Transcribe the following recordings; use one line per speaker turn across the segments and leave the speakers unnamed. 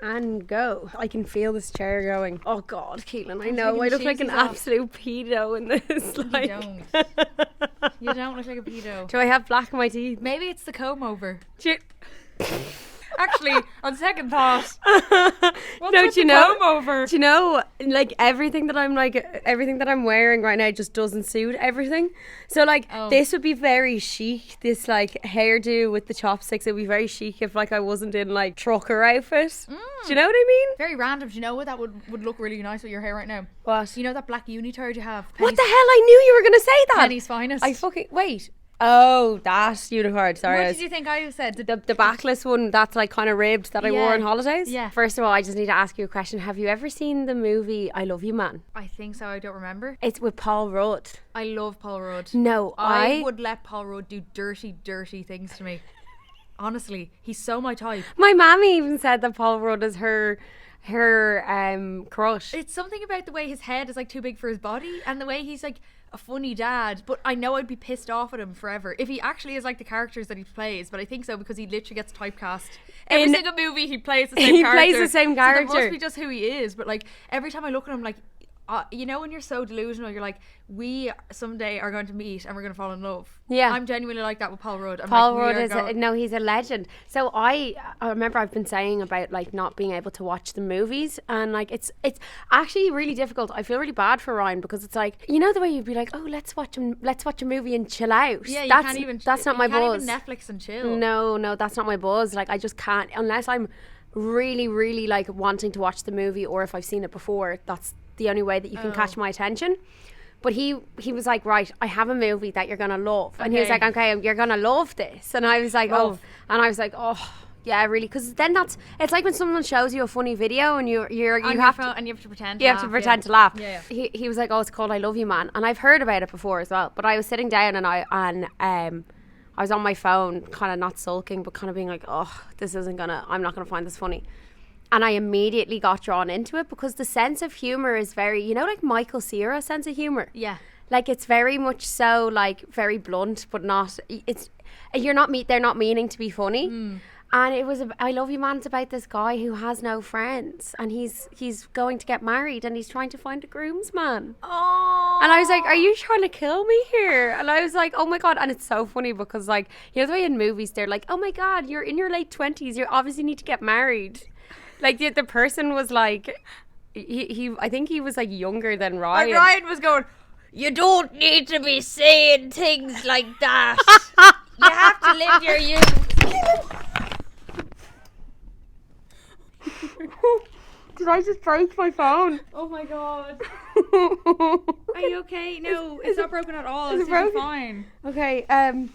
and go. I can feel this chair going. Oh God, Keelan, I know I look like an absolute pedo in this. Like.
You don't. You don't look like a pedo.
Do I have black in my teeth?
Maybe it's the comb over. Actually, on second thought, what's with the comb over?
Do you know, like everything that I'm wearing right now just doesn't suit everything. So like this would be very chic. This like hairdo with the chopsticks, it would be very chic if like I wasn't in like trucker outfit. Do you know what I mean?
Very random. Do you know what that would look really nice with your hair right now?
What?
You know that black unitard you have?
What the hell? I knew you were gonna say that.
Penny's finest.
I fucking wait. Oh, that unitard. Sorry.
What did you think I said?
The backless one that's like kind of ribbed that I wore on holidays?
Yeah.
First of all, I just need to ask you a question. Have you ever seen the movie I Love You Man?
I think so. I don't remember.
It's with Paul Rudd.
I love Paul Rudd.
No,
I would let Paul Rudd do dirty, dirty things to me. Honestly, he's so my type.
My mammy even said that Paul Rudd is her crush.
It's something about the way his head is like too big for his body and the way he's like a funny dad, but I know I'd be pissed off at him forever if he actually is like the characters that he plays, but I think so because he literally gets typecast. Every single movie he plays the same character.
He plays the same character.
So that must be just who he is, but like every time I look at him, like you know when you're so delusional, you're like, we someday are going to meet and we're going to fall in love. Yeah. I'm genuinely like that with Paul Rudd.
Paul Rudd is he's a legend. So I remember I've been saying about like not being able to watch the movies, and like it's actually really difficult. I feel really bad for Ryan because it's like, you know the way you'd be like, oh, let's watch a movie and chill out.
Yeah,
that's not my buzz.
You can't even Netflix and chill.
No, that's not my buzz. Like I just can't unless I'm really, really like wanting to watch the movie, or if I've seen it before. That's the only way that you can catch my attention. But he was like, right, I have a movie that you're gonna love, and he was like, okay, you're gonna love this, and I was like, oh yeah, really, because then it's like when someone shows you a funny video and you have to pretend to laugh.
Yeah.
He was like, oh, it's called I Love You Man, and I've heard about it before as well, but I was sitting down and I was on my phone, kind of not sulking, but kind of being like, oh, I'm not gonna find this funny. And I immediately got drawn into it because the sense of humour is very, you know, like Michael Cera's sense of humour.
Yeah.
Like it's very much so like very blunt, but not. They're not meaning to be funny. And it was I Love You Man. It's about this guy who has no friends, and he's going to get married, and he's trying to find a groomsman.
Oh.
And I was like, are you trying to kill me here? And I was like, oh my God. And it's so funny because like, you know the way in movies they're like, oh my God, you're in your late 20s, you obviously need to get married. Like the person was like, I think he was like younger than Ryan.
And Ryan was going, you don't need to be saying things like that. You have to live your youth.
Did I just break my phone?
Oh my God. Are you okay? No, it's not broken at all. It's broken? Fine.
Okay.
Do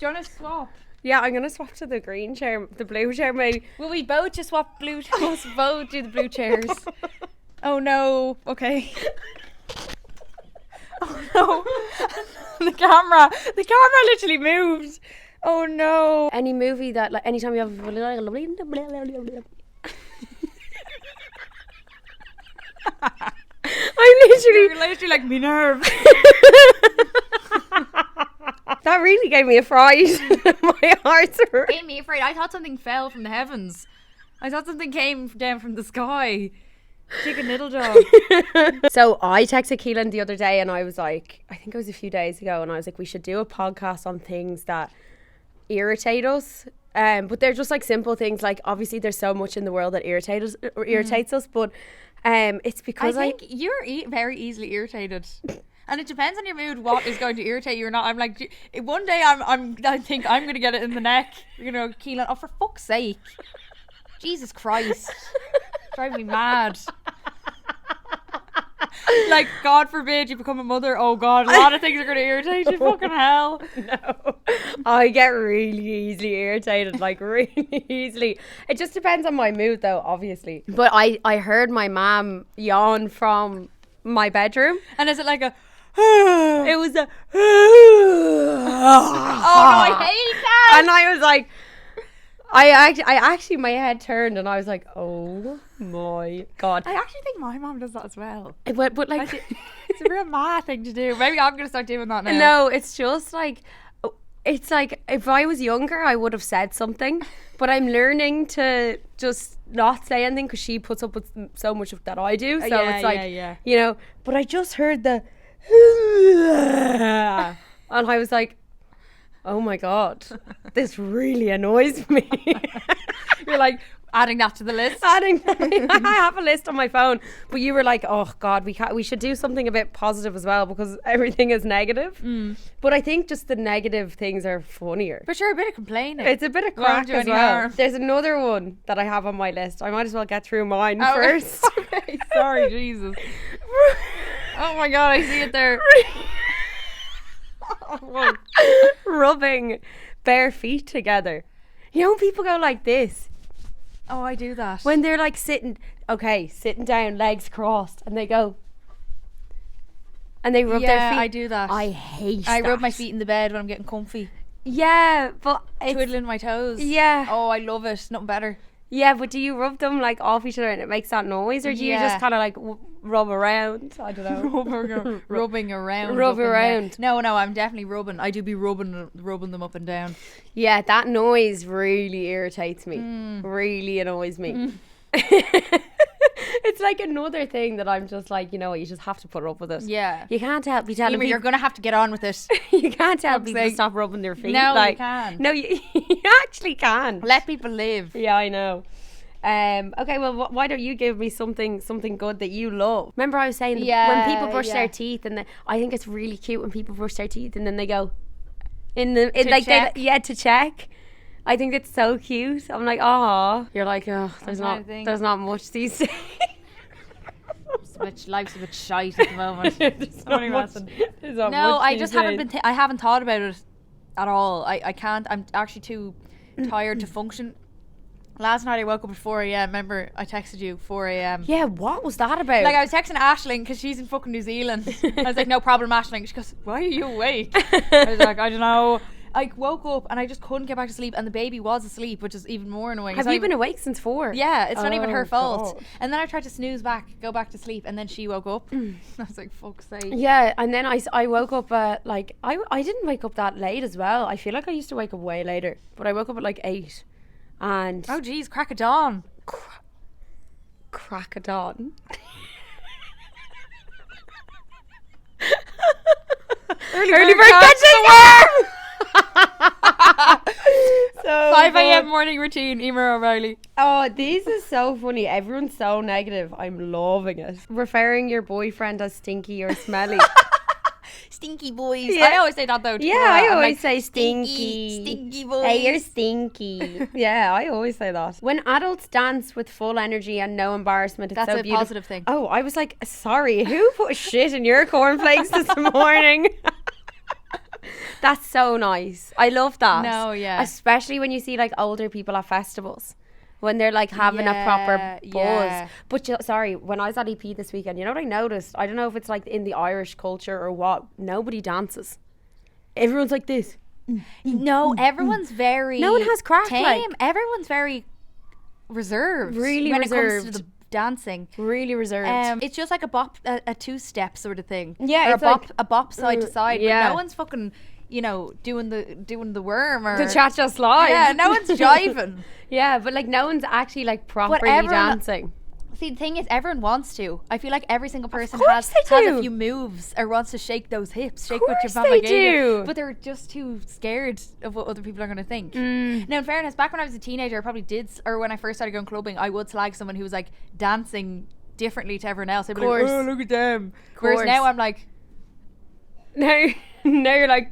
you want to swap?
Yeah, I'm gonna swap to the green chair, the blue chair maybe.
Will we both just swap blue? We'll both do the blue chairs. Oh no. Okay. Oh no. The camera literally moved. Oh no.
Any movie that like anytime you have
You're literally like me nerves.
That really gave me a fright. My heart's hurt.
Gave me a fright. I thought something fell from the heavens. I thought something came down from the sky. Chicken little dog.
So I texted Keelan the other day and I was like, I think it was a few days ago, and I was like, we should do a podcast on things that irritate us. But they're just like simple things. Like obviously there's so much in the world that irritates us, but it's because
I think you're very easily irritated. And it depends on your mood what is going to irritate you or not. I'm like, one day I think I'm going to get it in the neck. You're going to Keelan, oh for fuck's sake. Jesus Christ. Drive me mad. Like, God forbid you become a mother. Oh God, a lot of things are going to irritate you. Fucking hell.
No. I get really easily irritated, like really easily. It just depends on my mood though, obviously. But I heard my mom yawn from my bedroom.
And is it like a...
It was a...
Oh no, I hate that.
And I was like... I actually, my head turned and I was like, oh my God.
I actually think my mom does that as well.
But like...
It's a real mad thing to do. Maybe I'm going to start doing that now.
No, it's just like... it's like if I was younger, I would have said something, but I'm learning to just not say anything because she puts up with so much of that I do. So it's like, you know. But I just heard the, and I was like, oh my God, this really annoys me.
You're like adding that to the list.
I have a list on my phone, but you were like, oh God, we should do something a bit positive as well because everything is negative. But I think just the negative things are funnier.
But sure, a bit of complaining.
It's a bit of crack as well. There's another one that I have on my list. I might as well get through mine first.
Okay, sorry, Jesus. Oh my God, I see it there.
Rubbing bare feet together. You know, people go like this.
Oh, I do that.
When they're like sitting down, legs crossed, and they go, and they rub their feet.
I do that.
I hate
I
that.
rub my feet in the bed when I'm getting comfy.
Yeah, but
Twiddling my toes.
Yeah.
Oh, I love it. Nothing better.
Yeah, but do you rub them like off each other and it makes that noise, or do you just kind of like rub around? I don't know.
Rubbing around.
Rub around.
No, I'm definitely rubbing. I do be rubbing them up and down.
Yeah, that noise really irritates me. Really annoys me. It's like another thing that I'm just like, you know what, you just have to put up with it.
Yeah.
You can't help me telling people.
You're going to have to get on with it.
You can't help people to stop rubbing their feet.
No,
like,
you can.
No, you actually can.
Let people live.
Yeah, I know. Okay, well, why don't you give me something good that you love? Remember I was saying when people brush their teeth, and I think it's really cute when people brush their teeth and then they go to check. I think it's so cute. I'm like, oh, you're like, oh, there's not much these days.
Life's a bit shite at the moment. I just haven't been. I haven't thought about it at all. I can't. I'm actually too tired to function. Last night I woke up at 4 a.m. Remember I texted you 4 a.m.
Yeah, what was that about?
Like I was texting Aisling because she's in fucking New Zealand. I was like, no problem, Aisling. She goes, why are you awake? I was like, I don't know. I woke up and I just couldn't get back to sleep, and the baby was asleep, which is even more annoying.
Have you been awake since 4?
Yeah, it's not even her fault.
God.
And then I tried to snooze back, go back to sleep, and then she woke up. I was like, fuck's sake.
Yeah, and then I woke up like I didn't wake up that late as well. I feel like I used to wake up way later, but I woke up at like 8. And
oh geez, crack of dawn.
Crack of dawn. Early bird catches. So
5 a.m. morning routine, Emer O'Reilly.
Oh, this is so funny. Everyone's so negative. I'm loving it. Referring your boyfriend as stinky or smelly.
Stinky boys.
Yeah.
I always say that though.
Yeah, I always say stinky.
Stinky boys.
Hey, you're stinky. Yeah, I always say that. When adults dance with full energy and no embarrassment, it's
that's
so
a
beautiful.
Positive thing.
Oh, I was like, sorry, who put shit in your cornflakes this morning? That's so nice. I love that.
No, yeah.
Especially when you see like older people at festivals. When they're like having a proper buzz.
Yeah.
But sorry, when I was at EP this weekend, you know what I noticed? I don't know if it's like in the Irish culture or what. Nobody dances. Everyone's like this.
No, everyone's very
no one has crack.
tame.
Like,
everyone's very reserved.
Really
when
reserved.
it comes to the dancing.
Really reserved.
It's just like a bop, a 2-step sort of thing.
Yeah,
or
it's
a bop side to side.
Yeah.
But no one's fucking, you know, doing the worm or
the cha-cha slide.
Yeah, no one's jiving.
Yeah, but like no one's actually like properly dancing.
See, the thing is, everyone wants to. I feel like every single person
course
has
they
a
do.
few moves or wants to shake those hips, shake
Of
what your
course
mama
they
gave you.
do.
But they're just too scared of what other people are going to think. Now, in fairness, back when I was a teenager, I probably did, or when I first started going clubbing, I would slag someone who was like dancing differently to everyone else. I'd be like, oh, look at them. Whereas now I'm like,
now you're like,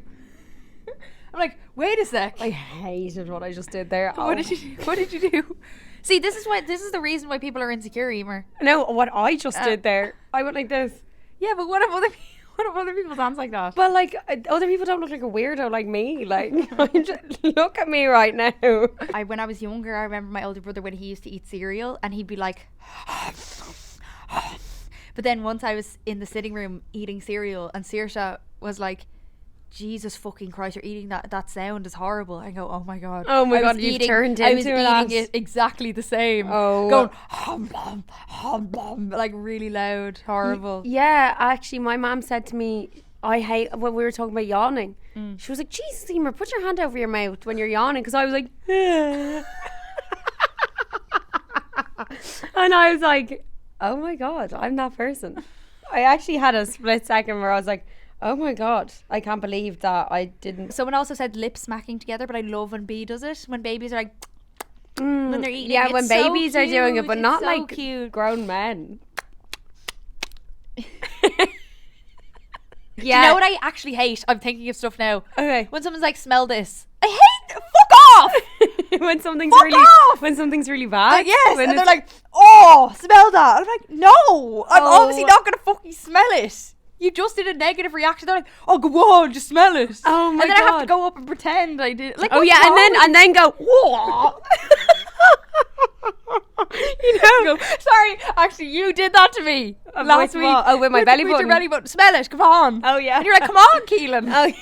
I'm like, wait a sec.
I hated what I just did there.
What did you do? See, this is the reason why people are insecure, Emer.
No, what I just did there. I went like this.
Yeah, but what if other people dance like that?
But like other people don't look like a weirdo like me. Like look at me right now.
When I was younger, I remember my older brother when he used to eat cereal and he'd be like but then once I was in the sitting room eating cereal and Saoirse was like, Jesus fucking Christ, you're eating that sound is horrible. I go, oh my god, you've turned into
I was
eating it exactly the same. Going hum bum, like really loud, horrible.
Yeah, actually my mom said to me, I hate when we were talking about yawning. She was like, Jesus, Emer, put your hand over your mouth when you're yawning. Because I was like, and I was like, oh my God, I'm that person. I actually had a split second where I was like, oh my God, I can't believe that I didn't.
Someone also said lip smacking together, but I love when B does it. When babies are like, when they're eating.
Yeah,
it's
when
so
babies are doing it, but
cute.
not
It's so
like
cute.
grown men.
Do you know what I actually hate? I'm thinking of stuff now.
Okay.
When someone's like, smell this. I hate fuck off!
when something's
Fuck
really
off!
when something's really bad.
Yes,
when
and they're
it's-
like, oh, smell that. I'm like, no, I'm obviously not gonna fucking smell it. You just did a negative reaction. They're like, oh, go on, just smell it.
Oh my
And then I have to
God.
go up and pretend I did. Like,
oh
what's
yeah,
wrong with
and then go, whoa. You know,
Sorry, actually, you did that to me last
with
week.
what? Oh, with my belly
With your
button.
belly button. Smell it, come on.
Oh, yeah.
And you're like, come on, Keelan.
Oh,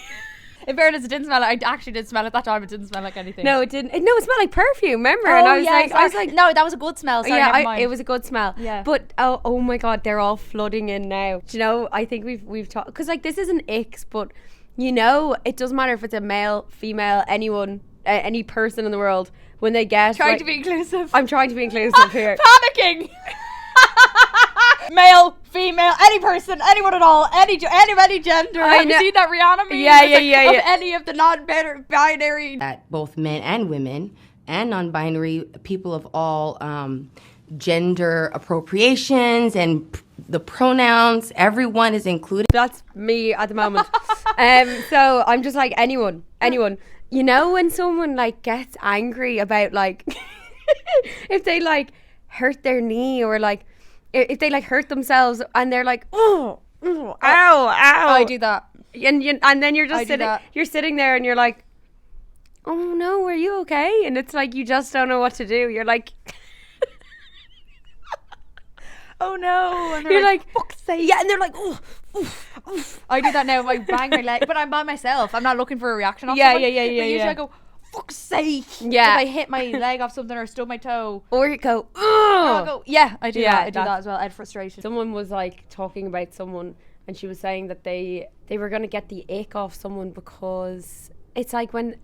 In fairness, it didn't smell like. I actually did smell it that time. It didn't smell like anything.
no, it didn't. No, it smelled like perfume. Remember?
Oh,
and I was
yes.
like,
no, that was a good smell. Sorry,
yeah,
never mind.
it was a good smell.
Yeah.
But oh my God, they're all flooding in now. Do you know? I think we've talked because like this isn't icks, but you know, it doesn't matter if it's a male, female, anyone, any person in the world when they get
Trying
like,
to be inclusive.
I'm trying to be inclusive here.
Panicking. Male, female, any person, anyone at all, any gender. Have you seen that Rihanna meme?
Yeah,
It's
yeah.
Of any of the non-binary.
That both men and women and non-binary people of all gender appropriations and the pronouns, everyone is included.
That's me at the moment. So I'm just like anyone. You know when someone like gets angry about like if they like hurt their knee or like if they like hurt themselves and they're like ow.
I do that.
And then you're
I
just
do that.
you're sitting there and you're like, oh no, are you okay? And it's like you just don't know what to do. You're like
Oh no. And
you're like
fuck's sake.
yeah, and they're like
I do that now. I bang my leg, but I'm by myself. I'm not looking for a reaction off
Yeah,
someone.
yeah,
But usually
yeah.
I go, fuck's sake.
Yeah.
If I hit my leg off something or stub my toe.
or you go
Or I'll
ugh.
go, yeah, I do
Yeah,
that. I do
that's-
that as well. I had frustration.
Someone was like talking about someone and she was saying that they were going to get the ick off someone because it's like when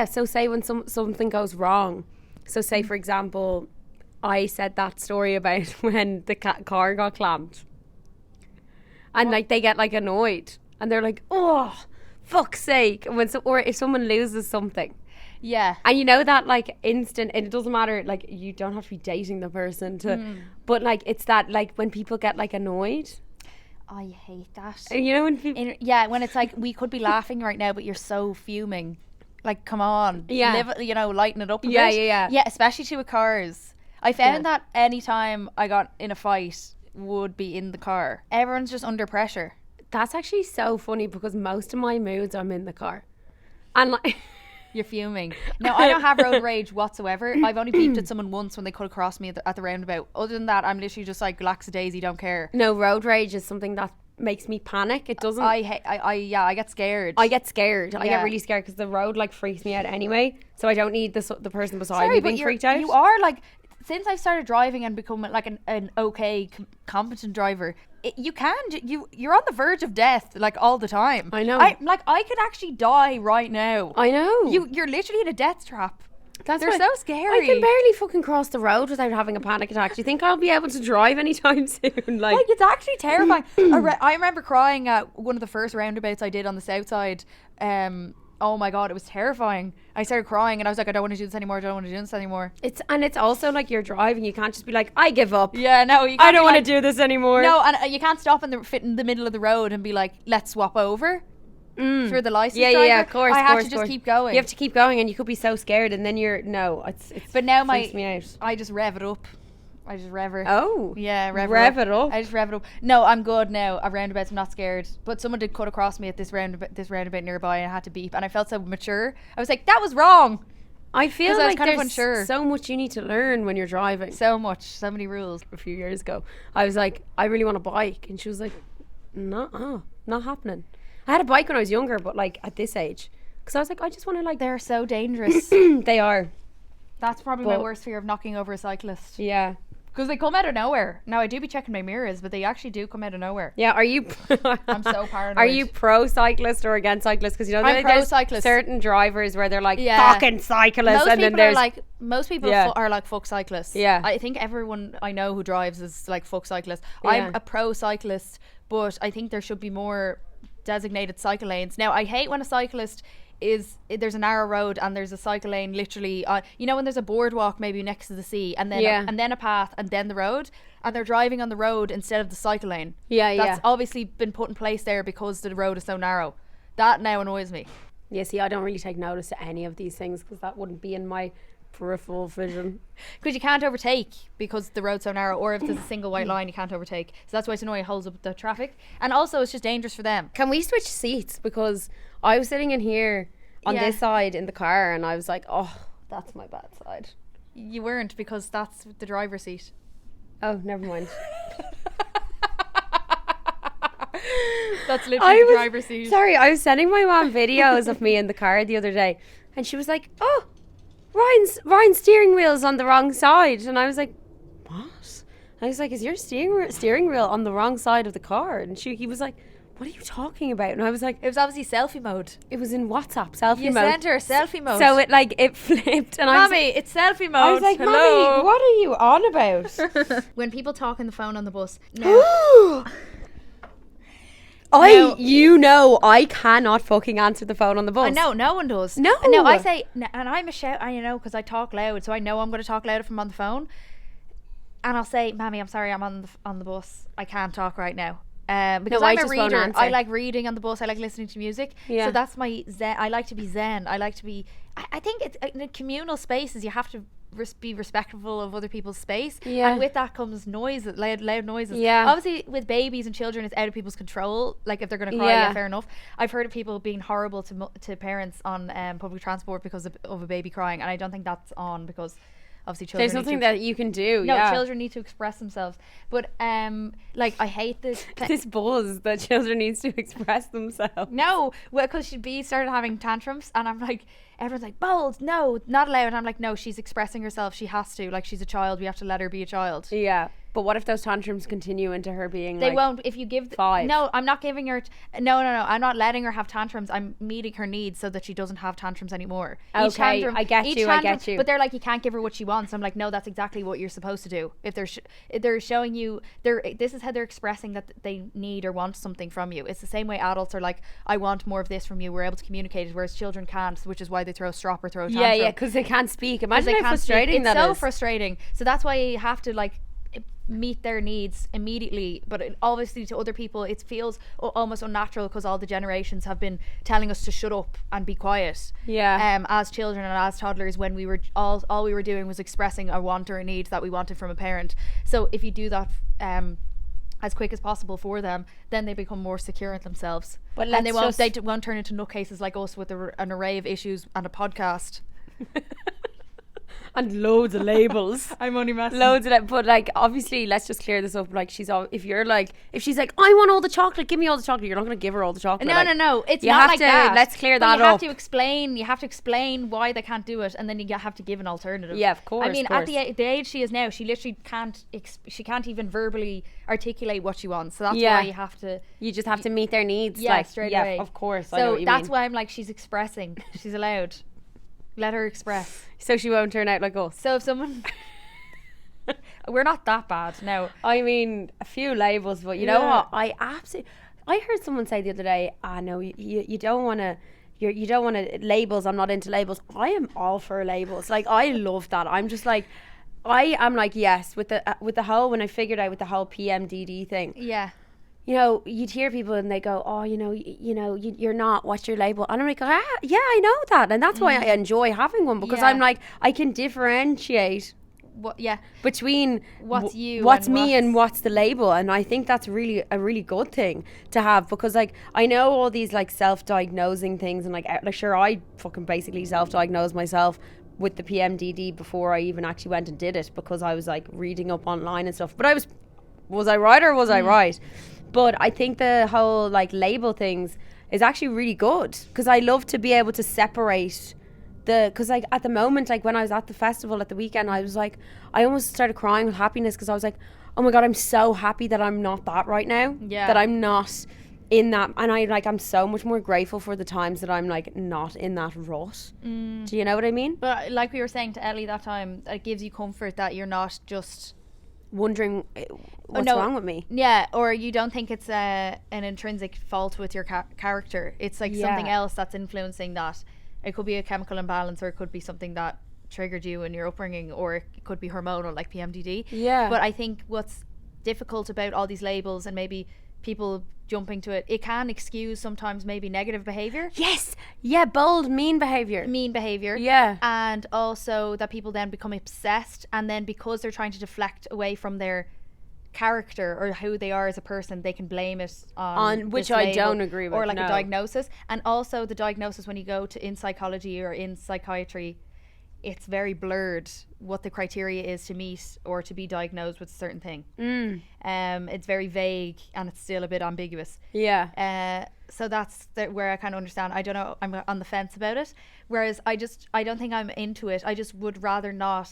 so say when something goes wrong, so say for example I said that story about when the car got clamped and like they get like annoyed and they're like, oh fuck's sake. And when or if someone loses something
Yeah.
and you know that like instant, and it doesn't matter, like you don't have to be dating the person to but like it's that like when people get like annoyed,
I hate that.
and you know when people
When it's like we could be laughing right now, but you're so fuming. Like, come on.
Yeah.
Lighten it up a
Yeah,
bit.
yeah.
Yeah, especially to with cars. I found
Yeah.
that any time I got in a fight would be in the car. Everyone's just under pressure.
that's actually so funny because most of my moods I'm in the car and like
You're fuming. No, I don't have road rage whatsoever. I've only beeped at someone once when they cut across me at the roundabout. Other than that, I'm literally just like lackadaisy, don't care.
no, road rage is something that makes me panic. It doesn't
I get scared.
I get scared. I
Yeah.
get really scared because the road like freaks me out anyway. So I don't need the person beside
Sorry,
me
but
being freaked out.
you are like, since I've started driving and become like an okay, competent driver, you're on the verge of death like all the time.
I know.
I could actually die right now.
I know.
You're literally in a death trap.
That's
They're
why
so scary.
I can barely fucking cross the road without having a panic attack. Do you think I'll be able to drive anytime soon?
Like, it's actually terrifying. I remember crying at one of the first roundabouts I did on the south side. Oh my god, it was terrifying. I started crying and I was like, I don't want to do this anymore.
It's also like you're driving. You can't just be like, I give up.
Yeah, no, you can't
I don't
be
want
like-
to do this anymore.
No, and you can't stop fit in the middle of the road and be like, let's swap over. For the license driver.
Yeah, of course.
I
of
have
course,
to
of
just
course.
keep going.
You have to keep going, and you could be so scared, and then it's
But now
freaks me out.
I just rev it up. I just rev her.
Oh,
Yeah, rev
it up.
I just rev it up. No, I'm good now. At roundabouts, I'm not scared. But someone did cut across me at this roundabout nearby, and I had to beep, and I felt so mature. I was like, that was wrong.
I feel
'Cause I was
like
kind of
there's
unsure.
so much you need to learn when you're driving.
So many rules.
A few years ago, I was like, I really want a bike, and she was like, no, not happening. I had a bike when I was younger, but like at this age, because I was like, I just want to like.
They're so dangerous.
They are.
That's probably my
But-
worst fear of knocking over a cyclist.
Yeah.
Because they come out of nowhere. Now, I do be checking my mirrors, but they actually do come out of nowhere.
Yeah, are you?
I'm so paranoid.
Are you pro cyclist or against cyclists? Because you know,
I'm
there's
pro-cyclist.
certain drivers where they're like
Yeah.
fucking cyclists,
Most
and then
people
there's
are like are like fuck cyclists.
Yeah.
I think everyone I know who drives is like fuck cyclist.
Yeah.
I'm a pro cyclist, but I think there should be more designated cycle lanes. Now, I hate when a cyclist there's a narrow road and there's a cycle lane literally you know, when there's a boardwalk maybe next to the sea and then a path and then the road, and they're driving on the road instead of the cycle lane. That's obviously been put in place there because the road is so narrow. That now annoys me.
Yeah, see, I don't really take notice to any of these things because that wouldn't be in my peripheral vision.
Because you can't overtake because the road's so narrow, or if there's a single white line you can't overtake, so that's why it's annoying. It holds up the traffic, and also it's just dangerous for them.
Can we switch seats? Because I was sitting in here on this side in the car and I was like, oh, that's my bad side.
You weren't, because that's the driver's seat.
Oh, never mind.
That's literally the driver's seat.
Sorry, I was sending my mom videos of me in the car the other day and she was like, oh, Ryan's steering wheel's on the wrong side. And I was like, what? I was like, is your steering wheel on the wrong side of the car? And he was like, what are you talking about? And I was like,
it was obviously selfie mode.
It was in WhatsApp selfie
you
mode.
You sent her selfie mode.
So it flipped. And
Mommy, it's selfie mode.
I was like,
hello.
Mommy, what are you on about?
When people talk on the phone on the bus. No.
I cannot fucking answer the phone on the bus.
I know, no one does.
No,
I say, and I'm a shout. I know, because I talk loud, so I know I'm going to talk loud if I'm on the phone. And I'll say, Mammy, I'm sorry, I'm on the bus. I can't talk right now. Because I'm a reader. I like reading on the bus. I like listening to music. Yeah. So that's my zen. I like to be zen. I like to be. I think it's in communal spaces. You have to be respectful of other people's space. Yeah. And with that comes noises, loud noises.
Yeah.
Obviously, with babies and children, it's out of people's control. Like if they're going to cry, yeah, fair enough. I've heard of people being horrible to parents on public transport because of a baby crying, and I don't think that's on, because obviously children.
There's nothing that you can do.
No,
yeah.
Children need to express themselves. But like I hate this
this buzz that children needs to express themselves.
No, well, because B started having tantrums, and I'm like, everyone's like, bold, no, not allowed. And I'm like, no, she's expressing herself. She has to. Like, she's a child. We have to let her be a child.
Yeah. But what if those tantrums continue into her being
they won't if you give
5?
No, I'm not giving her no, I'm not letting her have tantrums. I'm meeting her needs so that she doesn't have tantrums anymore.
Okay, I get you.
But they're like, you can't give her what she wants. I'm like, no, that's exactly what you're supposed to do. If they're showing you, this is how they're expressing that they need or want something from you. It's the same way adults are like, I want more of this from you. We're able to communicate it, whereas children can't, which is why they throw a strop or throw a tantrum.
Yeah, because they can't speak. Imagine how frustrating that is.
It's so frustrating. So that's why you have to like meet their needs immediately, but obviously to other people it feels almost unnatural, because all the generations have been telling us to shut up and be quiet, as children and as toddlers, when we were all we were doing was expressing a want or a need that we wanted from a parent. So if you do that as quick as possible for them, then they become more secure in themselves, and they won't turn into nutcases like us with an array of issues and a podcast.
And loads of labels.
I'm only messing.
Loads of that, but like obviously, let's just clear this up. Like if she's like, I want all the chocolate, give me all the chocolate. You're not going to give her all the chocolate.
No. It's not like that.
Let's clear that up.
You have to explain why they can't do it, and then you have to give an alternative.
Yeah, of course.
I mean, at the age she is now, she literally can't. She can't even verbally articulate what she wants. So that's why you have to.
You just have to meet their needs.
Yeah, like, straight away.
Of course.
So
I know what you
that's
mean.
why I'm like, she's expressing. She's allowed. Let her express.
So she won't turn out like us.
So if someone... We're not that bad, no.
I mean, a few labels, but you know what? I heard someone say the other day, no, you don't want to... You don't want to labels. I'm not into labels. I am all for labels. Like, I love that. I'm just like... I am like, yes, with the whole... When I figured out with the whole PMDD thing...
Yeah.
You know, you'd hear people and they go, oh, you're not, what's your label? And I'm like, yeah, I know that. And that's why I enjoy having one, because I'm like, I can differentiate between
what's you,
what's me, and what's the label. And I think that's really a really good thing to have, because like, I know all these like self-diagnosing things, and like sure, I fucking basically self-diagnosed myself with the PMDD before I even actually went and did it, because I was like reading up online and stuff. But was I right or was I right? But I think the whole like label things is actually really good, because I love to be able to separate because like at the moment, like when I was at the festival at the weekend, I was like, I almost started crying with happiness because I was like, oh my God, I'm so happy that I'm not that right now.
Yeah.
That I'm not in that, and I'm so much more grateful for the times that I'm like not in that rut. Do you know what I mean?
But like we were saying to Ellie that time, it gives you comfort that you're not just
wondering what's wrong with me.
Yeah, or you don't think it's an intrinsic fault with your character. It's like something else that's influencing that. It could be a chemical imbalance, or it could be something that triggered you in your upbringing, or it could be hormonal like PMDD.
Yeah.
But I think what's difficult about all these labels and maybe people jumping to it can excuse sometimes maybe negative behavior.
Yes. Yeah, bold, mean behavior.
Yeah. And also that people then become obsessed, and then because they're trying to deflect away from their character or who they are as a person, they can blame it on
which
this
I
label,
don't agree with,
or like
no.
a diagnosis. And also the diagnosis, when you go to in psychology or in psychiatry, it's very blurred what the criteria is to meet or to be diagnosed with a certain thing. It's very vague, and it's still a bit ambiguous. So that's where I kind of understand. I don't know, I'm on the fence about it, whereas I don't think I'm into it. I just would rather not.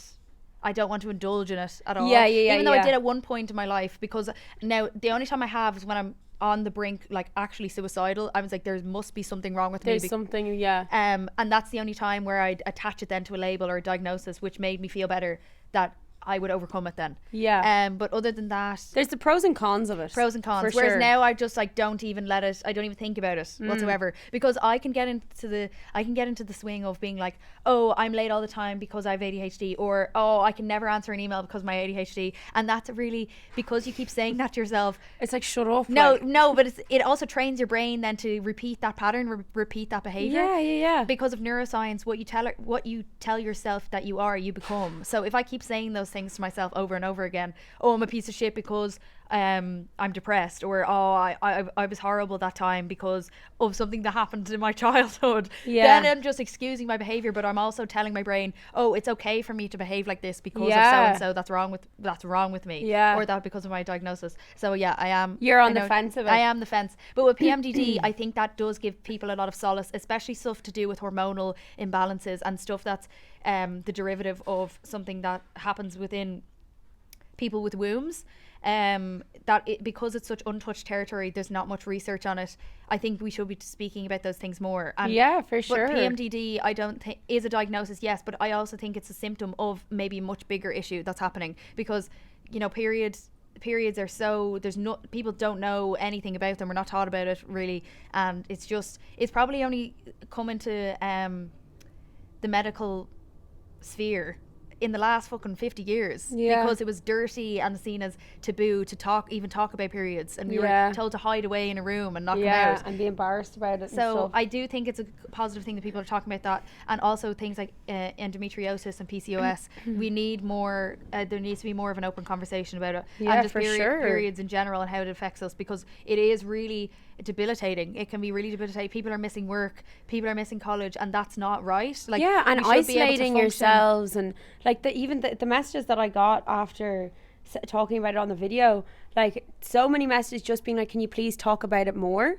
I don't want to indulge in it at all. Even though I did at one point in my life, because now the only time I have is when I'm on the brink, like actually suicidal. I was like, there must be something wrong with me.
There's something,
and that's the only time where I'd attach it then to a label or a diagnosis, which made me feel better that I would overcome it then. But other than that,
there's the pros and cons of it.
Pros and cons. Whereas now I just like don't even let it. I don't even think about it whatsoever, because I can get into the swing of being like, oh, I'm late all the time because I have ADHD, or oh, I can never answer an email because of my ADHD, and that's really because you keep saying that to yourself.
It's like, shut up.
No, but it also trains your brain then to repeat that pattern, repeat that behavior.
Yeah.
Because of neuroscience, what you tell yourself that you are, you become. So if I keep saying those things to myself over and over again, oh, I'm a piece of shit because I'm depressed, or oh, I was horrible that time because of something that happened in my childhood, then I'm just excusing my behavior, but I'm also telling my brain, oh, it's okay for me to behave like this because of so and so that's wrong with me, or that because of my diagnosis. So I am.
You're on the fence of it.
I am the fence, but with PMDD I think that does give people a lot of solace, especially stuff to do with hormonal imbalances and stuff that's the derivative of something that happens within people with wombs. Because it's such untouched territory, there's not much research on it. I think we should be speaking about those things more. And
for sure.
But PMDD, I don't think is a diagnosis, yes, but I also think it's a symptom of maybe a much bigger issue that's happening, because periods are people don't know anything about them. We're not taught about it really, and it's probably only come into the medical sphere in the last fucking 50 years, because it was dirty and seen as taboo to talk about periods, and we were told to hide away in a room and not come out
and be embarrassed about it.
So I do think it's a positive thing that people are talking about that, and also things like endometriosis and PCOS. We need more. There needs to be more of an open conversation about it, and just periods in general and how it affects us, because it is really debilitating. It can be really debilitating. People are missing work, people are missing college, and that's not right. Like,
and isolating yourselves, and like the messages that I got after talking about it on the video, like so many messages just being like, can you please talk about it more?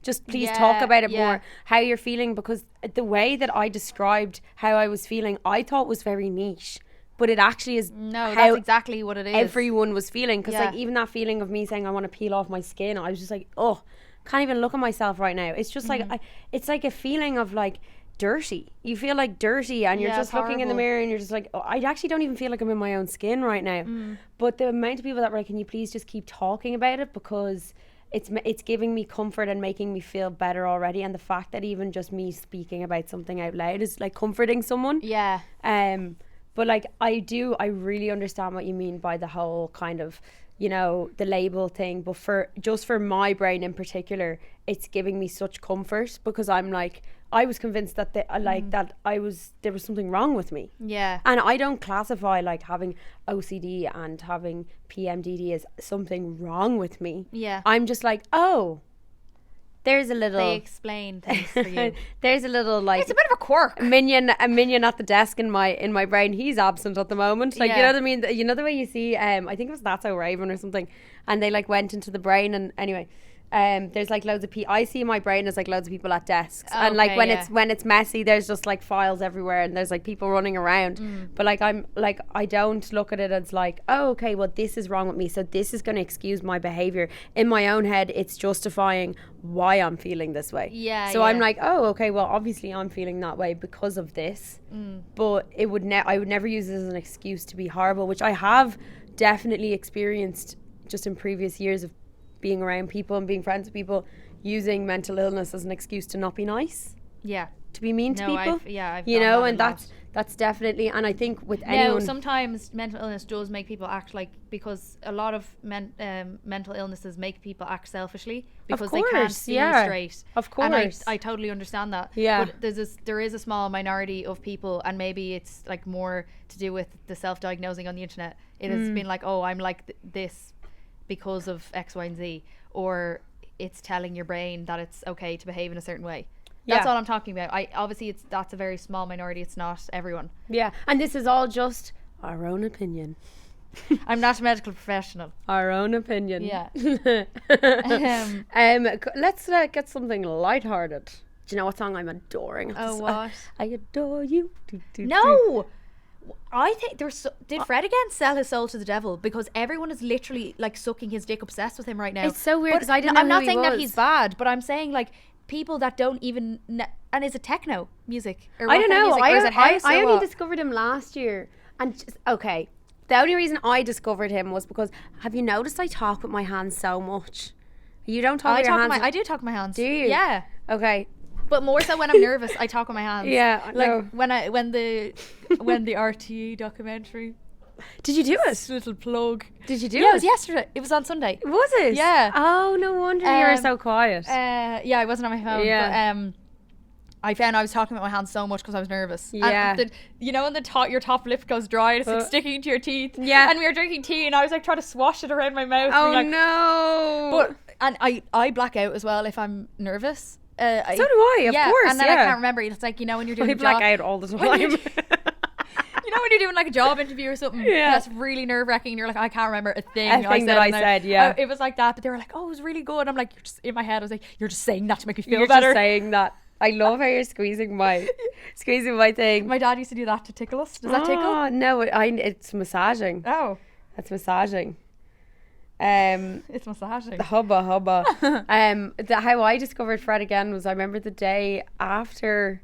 Just please talk about it more, how you're feeling, because the way that I described how I was feeling, I thought was very niche, but it actually is
that's exactly what it is.
Everyone was feeling, because like even that feeling of me saying I want to peel off my skin, I was just like, oh, can't even look at myself right now. It's just like it's like a feeling of like dirty. You feel like dirty, and you're just looking in the mirror and you're just like, oh, I actually don't even feel like I'm in my own skin right now. But the amount of people that were like, can you please just keep talking about it, because it's giving me comfort and making me feel better already, and the fact that even just me speaking about something out loud is like comforting someone. But like I really understand what you mean by the whole kind of, the label thing, but for my brain in particular, it's giving me such comfort, because I'm like, I was convinced that there was something wrong with me. And I don't classify like having OCD and having PMDD as something wrong with me. I'm just like, oh, there's a little.
They explain things for you.
There's a little like.
It's a bit of a quirk.
A minion at the desk in my brain. He's absent at the moment. Like, you know what I mean? You know the way you see. I think it was That's So Raven or something, and they like went into the brain, and anyway, there's like loads of people. I see my brain as like loads of people at desks, and like
Okay,
when it's messy, there's just like files everywhere, and there's like people running around. But like I'm like I don't look at it as like, oh, okay, well this is wrong with me, so this is going to excuse my behavior. In my own head, it's justifying why I'm feeling this way.
Yeah.
So I'm like, oh, okay, well obviously I'm feeling that way because of this. But I would never use it as an excuse to be horrible, which I have definitely experienced just in previous years of being around people and being friends with people, using mental illness as an excuse to not be nice,
yeah.
to be mean to people.
I've
You
done
know,
that
and
a lot.
that's definitely, and I think with
No,
anyone,
sometimes mental illness does make people act like, because a lot of mental illnesses make people act selfishly because they can't
course,
see
yeah.
straight.
Of
And
course.
I totally understand that.
Yeah.
But there is a small minority of people, and maybe it's like more to do with the self-diagnosing on the internet. It has been like, oh, I'm like this because of X, Y, and Z, or it's telling your brain that it's okay to behave in a certain way. That's
Yeah.
all I'm talking about. Obviously that's a very small minority. It's not everyone.
yeah, and this is all just our own opinion.
I'm not a medical professional.
Our own opinion.
Yeah.
Let's get something lighthearted. Do you know what song I'm adoring?
Oh, what?
I adore you. Do, do, do.
No, I think did Fred again sell his soul to the devil, because everyone is literally like sucking his dick, obsessed with him right now.
It's so weird
But
'cause I didn't know
I'm
who
not
he
saying that
was.
he's bad, but I'm saying like people that don't even and is it techno music? Or
I
what
don't
kind of
know.
music? Or is it house
I
or
only
what?
discovered him last year, and just, okay. The only reason I discovered him was because, have you noticed I talk with my hands so much? You don't talk with your hands.
I do talk with my hands.
Do you?
Yeah.
Okay.
But more so when I'm nervous, I talk with my hands.
Yeah,
like
no.
when the RTE documentary.
Did you do it?
This little plug.
Did you do
Yeah, it
it?
was yesterday. It was on Sunday.
Was it?
Yeah.
Oh, no wonder you were
Um,
so quiet.
Yeah, I wasn't on my phone.
Yeah.
But I found I was talking with my hands so much because I was nervous.
Yeah.
And you know when your top lip goes dry and it's like sticking to your teeth.
Yeah.
And we were drinking tea and I was like trying to swash it around my mouth.
Oh,
and, like,
no.
But and I black out as well if I'm nervous.
So do I, of course.
And then I can't remember. It's like, you know, when you're doing
I
a
black
job,
out all the
when
time.
you're- you know when you're doing like a job interview or something,
Yeah.
that's really nerve-wracking, and you're like, I can't remember a thing
that I said, yeah.
It was like that, but they were like, oh, it was really good. I'm like, you're just in my head, I was like, you're just saying that to make me feel
You're
better.
just saying that. I love how you're squeezing my thing.
My dad used to do that to tickle us. Does that tickle?
Oh, no, it's massaging.
Oh,
That's massaging.
it's massaging.
Hubba. How I discovered Fred again was, I remember the day after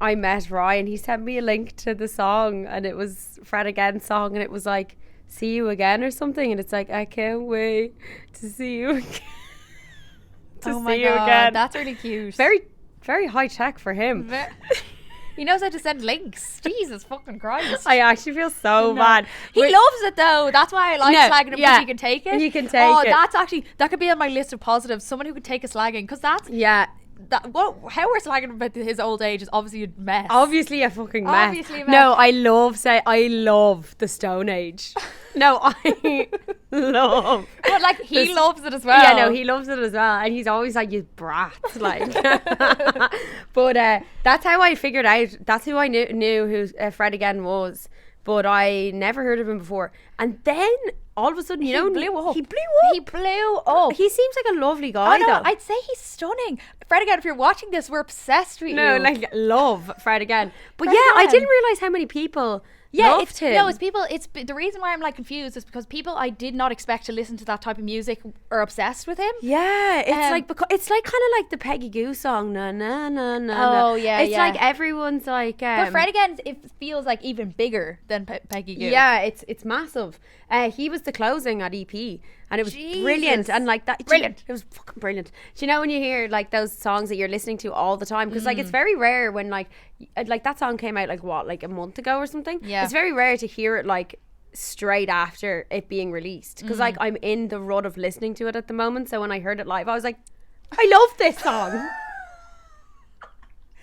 I met Ryan, he sent me a link to the song, and it was Fred Again's song, and it was like, see you again or something, and it's like, I can't wait to see you again.
Oh my God,
again.
that's really cute.
Very, very high tech for him.
He knows how to send links. Jesus fucking Christ.
I actually feel so bad.
He loves it though. That's why I like
No,
slagging him,
yeah.
because he can take it.
He can take
oh,
it.
that could be on my list of positives. Someone who could take a slagging, because that's
Yeah,
how we're slagging him about his old age is obviously a mess.
obviously a fucking mess.
Obviously a mess.
No, I love the Stone Age. No, I love.
But like he
This-
loves it as well.
Yeah, no, he loves it as well, and he's always like, "You brats," like. But that's how I figured out. That's who I knew who Fred again was. But I never heard of him before. And then all of a sudden, you know,
blew up.
He blew up.
He blew up.
He seems like a lovely guy,
Oh no,
though.
I'd say he's stunning. Fred again, if you're watching this, we're obsessed with
No,
you.
like love Fred again. But
Fred
yeah, I
again.
didn't realize how many people loved
it's,
him.
No, it's people. It's the reason why I'm like confused is because people I did not expect to listen to that type of music are obsessed with him.
Yeah, it's
Um,
like it's like kind of like the Peggy Goo song. Na na na na.
Oh,
na.
yeah,
It's
yeah.
like everyone's like.
But Fred again, it feels like even bigger than Peggy Goo.
Yeah, it's massive. He was the closing at EP, and it was brilliant.
Jesus.
And like that,
Brilliant.
It was fucking brilliant. Do you know when you hear like those songs that you're listening to all the time? Because like it's very rare when like that song came out like a month ago or something.
Yeah.
It's very rare to hear it like straight after it being released, because like I'm in the rut of listening to it at the moment. So when I heard it live, I was like, I love this song.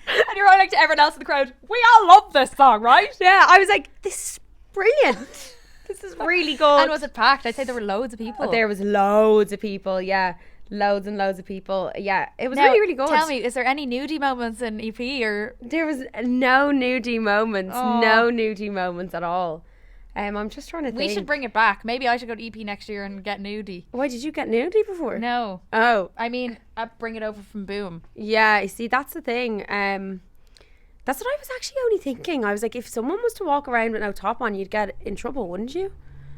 And you're all like to everyone else in the crowd, we all love this song, right?
Yeah, I was like, this is brilliant. This is really good.
And was it packed? I'd say there were loads of people.
There was loads of people, yeah. Loads and loads of people. Yeah, it was
Now,
really, really good.
Tell me, is there any nudie moments in EP or?
There was no nudie moments.
Oh.
No nudie moments at all. I'm just trying to think.
We should bring it back. Maybe I should go to EP next year and get nudie.
Why did you get nudie before?
No.
Oh.
I mean, I bring it over from Boom.
Yeah, you see, that's the thing. That's what I was actually only thinking. I was like, if someone was to walk around with no top on, you'd get in trouble, wouldn't you?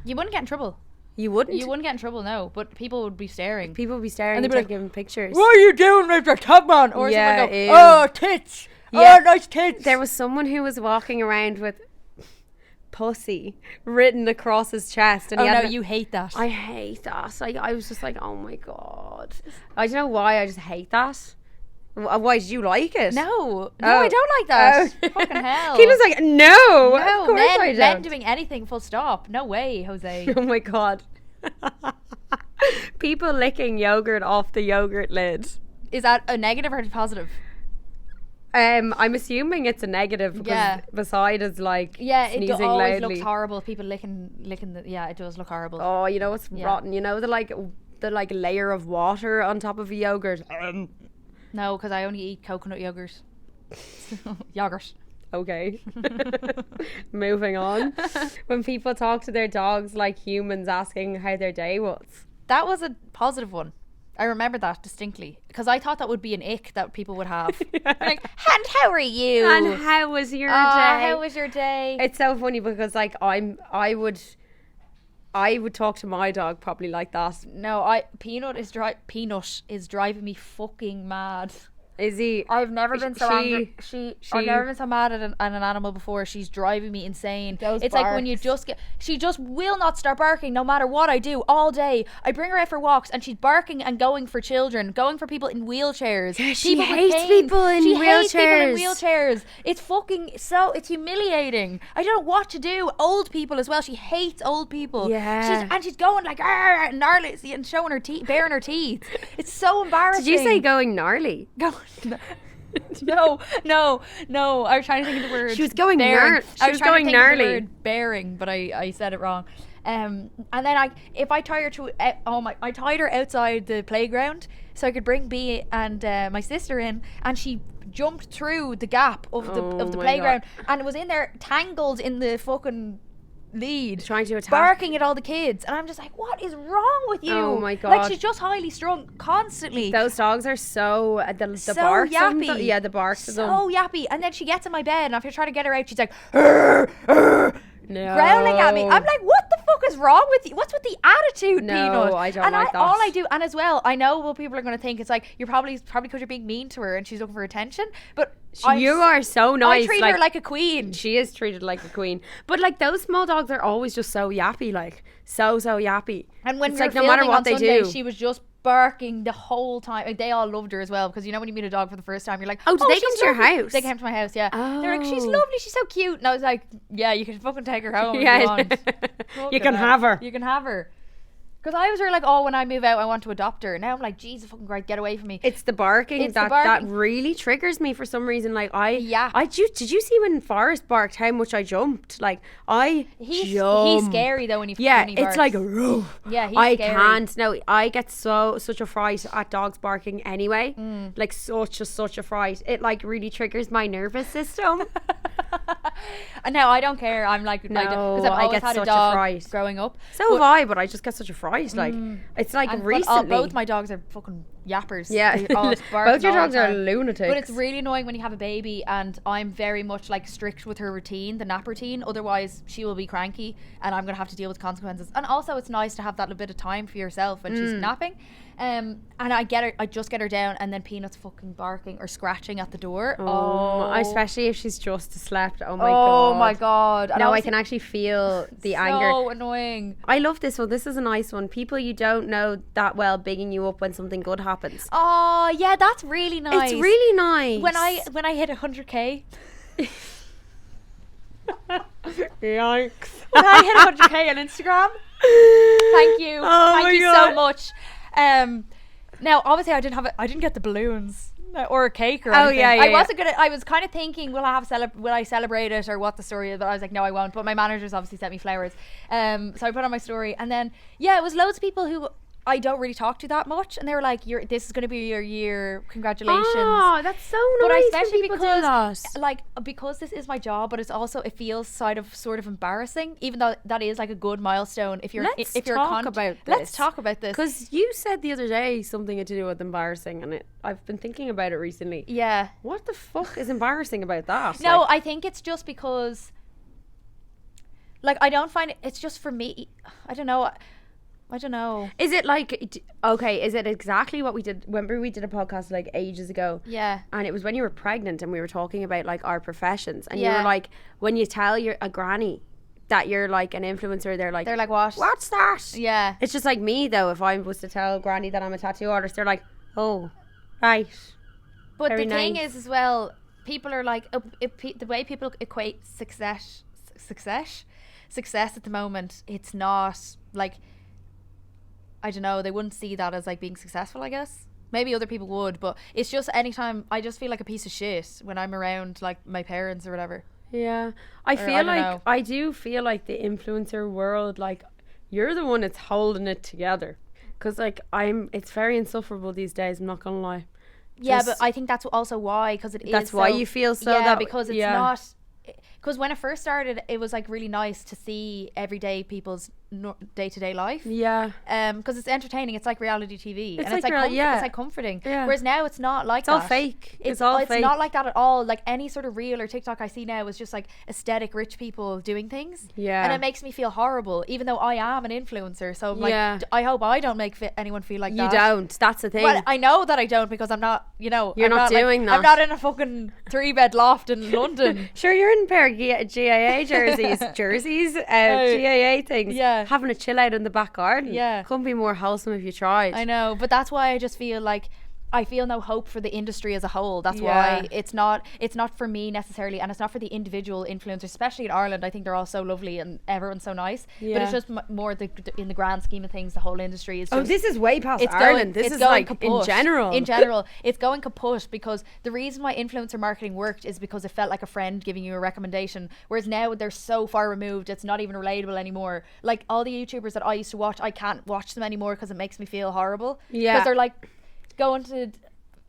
You wouldn't get in trouble.
You wouldn't?
You wouldn't get in trouble, no. But people would be staring.
People would be staring
And
and
they'd be
taking pictures.
What are you doing with your top on? Or
Yeah,
someone
ew.
go, oh, tits.
Yeah.
Oh, nice tits.
There was someone who was walking around with pussy written across his chest. And
Oh,
he
no,
had
you hate that.
I hate that. I was just like, oh my God. I don't know why, I just hate that. Why, did you like it?
No,
Oh.
I don't like that.
Oh.
Fucking hell.
Keelan's like, no,
no,
of course I
men
don't.
doing anything full stop. No way, Jose.
Oh my God. People licking yogurt off the yogurt lid.
Is that a negative or a positive?
I'm assuming it's a negative because
Yeah.
beside is like
Yeah, it
sneezing
always
loudly.
looks horrible. People licking the. Yeah, it does look horrible.
Oh, you know what's
Yeah.
rotten? You know the layer of water on top of a yogurt.
No, because I only eat coconut yogurt. Yogurt.
Okay. Moving on. When people talk to their dogs like humans asking how their day was.
That was a positive one. I remember that distinctly because I thought that would be an ick that people would have. Like, and how are you?
And how was your day?
How was your day?
It's so funny because like I would talk to my dog probably like that.
No, Peanut is driving me fucking mad.
Is he?
I've never been so angry.
She-
I've never been so mad at an animal before. She's driving me insane.
Those
It's like when you
barks.
she just will not start barking no matter what I do all day. I bring her out for walks and she's barking and going for children, going for people in wheelchairs.
Yeah, she
people with
hates
cane.
people in
She hates people in
wheelchairs.
wheelchairs. It's humiliating. I don't know what to do. Old people as well. She hates old people.
Yeah.
She's going like "Arr," and gnarly and showing her teeth, baring her teeth. It's so embarrassing.
Did you say going gnarly?
No. I was trying to think of the word.
She was going
bearing.
gnarly.
I
She
was
was
trying
going
to think of the
gnarly.
word bearing, but I said it wrong. And then if I tie her I tied her outside the playground so I could bring B and my sister in, and she jumped through the gap of the
Oh my
playground and it was in there tangled in the fucking lead,
Trying to attack.
barking at all the kids, and I'm just like, what is wrong with you?
Oh my
Like,
God.
she's just highly strung constantly.
Those dogs are so the
So
barks of them,
yappy.
yeah, the barks of them.
So yappy. And then she gets in my bed and after I try to get her out, she's like "Arr, arr,"
No.
growling at me. I'm like, what the fuck is wrong with you? What's with the attitude,
No,
Peanut?
I don't
and
like that.
all I do, and as well, I know what people are going to think. It's like, you're probably because you're being mean to her and she's looking for attention. But
You are so nice.
I treat her like a queen.
She is treated like a queen. But like those small dogs are always just so yappy, like so yappy.
And when
it's
we were
like no matter
filming
what
on
they
Sunday,
do.
she was just barking the whole time. Like, they all loved her as well, because you know when you meet a dog for the first time, you're like,
Oh, did they come
she's
to your
lovely."
house?
They came to my house, yeah. They're like, she's
Oh.
lovely, she's so cute. And I was like, yeah, you can fucking take her home if you
Yeah.
want.
You can have her.
You can have her. Because I was really like, oh, when I move out, I want to adopt her. Now I'm like, Jesus fucking Christ, get away from me.
It's the barking
It's the
that
barking.
really triggers me for some reason. Like
Yeah.
did you see when Forrest barked how much I jumped? Like
He's
jumped.
scary though when he
Yeah,
when he
it's
barks.
like a
Yeah, he's
I
scary.
can't. No, I get such a fright at dogs barking anyway.
Mm.
Like such a fright. It like really triggers my nervous system.
And now I don't care. I'm like,
No,
because I've
I
always
get
had
such
a
a
dog
fright.
growing up.
So have I, but I just get such a fright. Like it's like
And- but,
recently.
both my dogs are fucking yappers.
Yeah.
They all just bark
Both your
all the
dogs are
time.
lunatics.
But it's really annoying when you have a baby and I'm very much like strict with her routine, the nap routine. Otherwise, she will be cranky and I'm going to have to deal with consequences. And also, it's nice to have that little bit of time for yourself when she's napping. And I just get her down, and then Peanut's fucking barking or scratching at the door.
especially if she's just slept. Oh my
Oh
god.
my god! And
No, I
obviously-
can actually feel the
so
anger.
annoying.
I love this one. This is a nice one. People you don't know that well bigging you up when something good happens.
Oh yeah, that's really nice.
It's really nice.
when I hit 100k.
Yikes.
When I hit 100k on Instagram. Thank you.
Oh
Thank
my
you
God.
so much. Now obviously I didn't get the balloons or a cake or
Oh,
anything.
yeah,
I was kind of thinking, will I celebrate it or what the story is, but I was like, no, I won't. But my managers obviously sent me flowers. So I put on my story, and then it was loads of people who I don't really talk to that much, and they were like, this is going to be your year, congratulations.
Oh, that's so nice.
But
when
especially
people do
because
that.
like because this is my job, but it's also, it feels sort of embarrassing, even though that is like a good milestone. If you're
Let's
if you're
talk about this.
let's talk about this.
Because you said the other day something to do with embarrassing, and I've been thinking about it recently.
Yeah.
What the fuck is embarrassing about that?
No,
Like,
I think it's just because, like, I don't find it's just for me. I don't know.
is it like, okay, is it exactly what we did? Remember we did a podcast like ages ago?
Yeah.
And it was when you were pregnant and we were talking about like our professions. And you
Yeah.
were like, when you tell a granny that you're like an influencer, they're like,
what?
what's that?
Yeah.
It's just like me though. If I was to tell granny that I'm a tattoo artist, they're like, oh, right.
But
Very
the thing
nice.
is as well, people are like, the way people equate success at the moment, it's not like, I don't know, they wouldn't see that as like being successful, I guess. Maybe other people would, but it's just anytime I just feel like a piece of shit when I'm around like my parents or whatever.
Yeah. I
don't
feel like,
know.
I do feel like the influencer world, like, you're the one that's holding it together. Because like, it's very insufferable these days, I'm not going to lie.
Yeah,
Just-
but I think that's also why, because it is.
That's why you feel so
Yeah,
that-
because it's
yeah.
not. Because when it first started, it was like really nice to see everyday people's day-to-day life.
Yeah.
Because it's entertaining. It's like reality TV,
It's
and it's
like
like
yeah.
it's like comforting.
Yeah.
Whereas now it's not like
It's all
that.
fake. It's all fake.
not like that at all. Like any sort of reel or TikTok I see now is just like aesthetic rich people doing things.
Yeah.
And it makes me feel horrible, even though I am an influencer. So I'm like,
Yeah.
I hope I don't make anyone feel like
You
that.
don't. That's the thing.
Well, I know that I don't, because I'm not,
You're
I'm
not doing that.
I'm not in a fucking 3-bed loft in London.
Sure, you're in a pair of GAA jerseys, GAA things.
Yeah.
Having a chill out in the back garden.
Yeah.
Couldn't be more wholesome if you tried.
I know, but that's why I just feel like I feel no hope for the industry as a whole. That's
Yeah.
why it's not for me necessarily, and it's not for the individual influencers, especially in Ireland. I think they're all so lovely and everyone's so nice. But
Yeah.
it's just more in the grand scheme of things, the whole industry is just,
Oh, this is way past
it's
Ireland.
going,
This
it's
is
going
like
kaput.
in general.
In general, it's going kaput, because the reason why influencer marketing worked is because it felt like a friend giving you a recommendation. Whereas now they're so far removed, it's not even relatable anymore. Like all the YouTubers that I used to watch, I can't watch them anymore because it makes me feel horrible.
Yeah.
Because they're like going to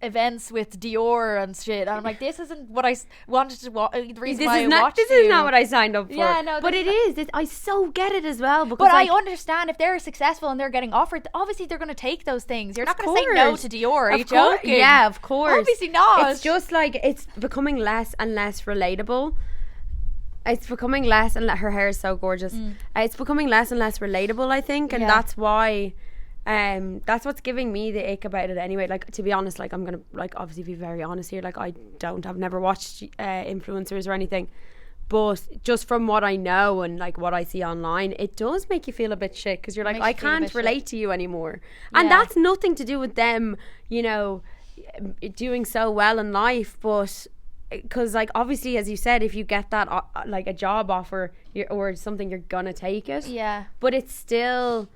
events with Dior and shit, and I'm like, this isn't what I wanted to watch. The reason why I watched
This
you.
is not what I signed up for.
Yeah, no,
but
this
it is. I so get it as well. Because
But
like,
I understand if they're successful and they're getting offered, obviously they're going to take those things. You're not
Of
going to say no
course.
to Dior. Are
Of
you
course.
joking?
Yeah, of course.
Obviously not.
It's just like, it's becoming less and less relatable. It's becoming less, and her hair is so gorgeous. It's becoming less and less relatable, I think, and
Yeah.
that's why. That's what's giving me the ick about it anyway. Like, to be honest, like, I'm gonna like obviously be very honest here. Like, I've never watched influencers or anything, but just from what I know and like what I see online, it does make you feel a bit shit, because you're like,
Makes
I
you feel a
can't
bit
relate
shit.
to you anymore, and
Yeah.
that's nothing to do with them, doing so well in life, but. Because like obviously, as you said, if you get that like a job offer or something, you're gonna take it.
Yeah.
But it's still,